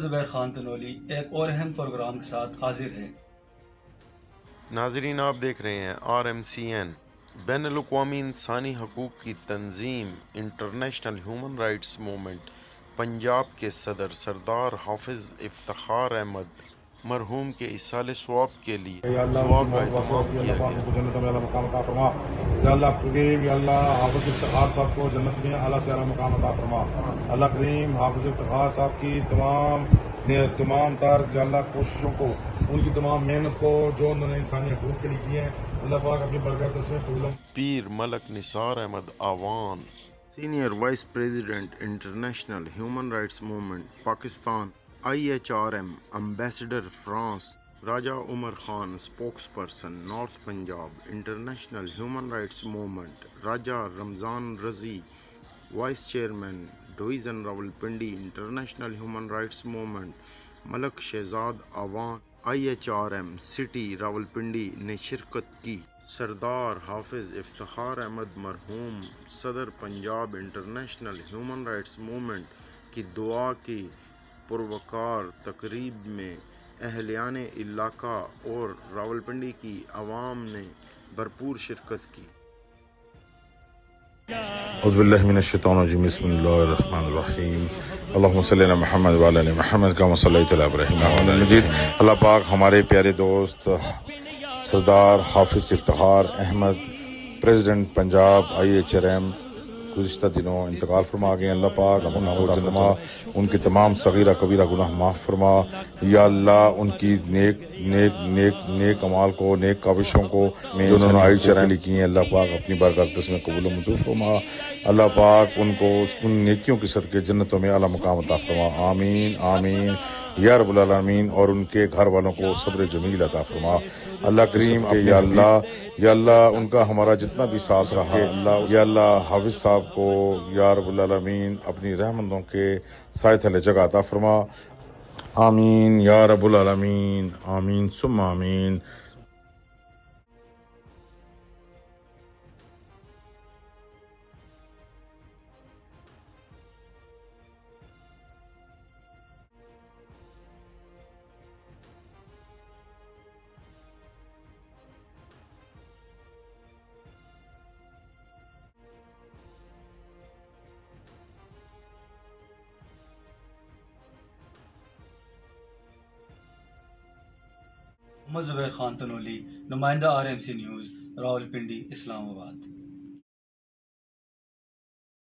زبیر خان تنولی ایک اور اہم پروگرام کے ساتھ حاضر ہے۔ ناظرین، آپ دیکھ رہے ہیں RMCN بین الاقوامی انسانی حقوق کی تنظیم international human rights movement Punjab کے صدر سردار حافظ افتخار احمد مرحوم کے ایصال ثواب کے لیے یا اللہ ان کی دعا کا موت اہتمام واقع کیا اللہ پاک گیا۔ ان کو جنت میں اعلیٰ مقام عطا فرما۔ یا اللہ کریم، یا اللہ حافظ افتخار صاحب کو جنت میں اعلیٰ سے اعلیٰ مقام عطا فرما۔ اللہ کریم حافظ افتخار صاحب کی تمام تر یا اللہ کوششوں کو، ان کی تمام محنت کو جو انہوں نے انسانی حقوق کے لیے کی ہیں، اللہ پاک اپنی برکت سے قبول۔ Pir Malik Nisar Ahmad Awan, senior vice president international human rights movement Pakistan IHRM ambassador France, Raja Umar Khan spokesperson north Punjab international human rights movement, Raja Ramzan Razi vice chairman division Rawalpindi international human rights movement, Malik Shahzad Awan IHRM city Rawalpindi نے شرکت کی۔ سردار حافظ افتخار احمد مرحوم صدر Punjab international human rights movement کی دعا کی پروقار تقریب میں اہلیان علاقہ اور راولپنڈی کی عوام نے بھرپور شرکت کی۔ اعوذ باللہ من الشیطان الرجیم، بسم اللہ الرحمن الرحیم، اللہم صلی علی محمد وعلی آل محمد کما صلیت علی ابراہیم انک حمید مجید۔ اللہ پاک ہمارے پیارے دوست سردار حافظ افتخار احمد پریزیڈنٹ پنجاب IHRM گزشتہ دنوں انتقال فرما گئے۔ اللہ پاک اپنا عطا فرما، ان کی تمام صغیرہ کبیرہ گناہ معاف فرما۔ یا اللہ ان کی نیک نیک نیک نیک اعمال کو، نیک کاوشوں کو جو انہوں نے IHRM کی ہیں، اللہ پاک اپنی بارگاہ میں قبول و منظور فرما۔ اللہ پاک ان کو ان نیکیوں کے صدقے جنتوں میں اعلیٰ مقام عطا فرما۔ آمین آمین یا رب العالمین، اور ان کے گھر والوں کو صبر جمیل عطا فرما۔ اللہ کریم کہ یا اللہ ان کا ہمارا جتنا بھی ساتھ رہا، یا اللہ حافظ صاحب کو یا رب العالمین اپنی رحمتوں کے سائے تلے جگہ عطا فرما۔ آمین یا رب العالمین، آمین ثم آمین۔ زبیر خان تنولی، نمائندہ RMC نیوز، راولپنڈی، اسلام آباد۔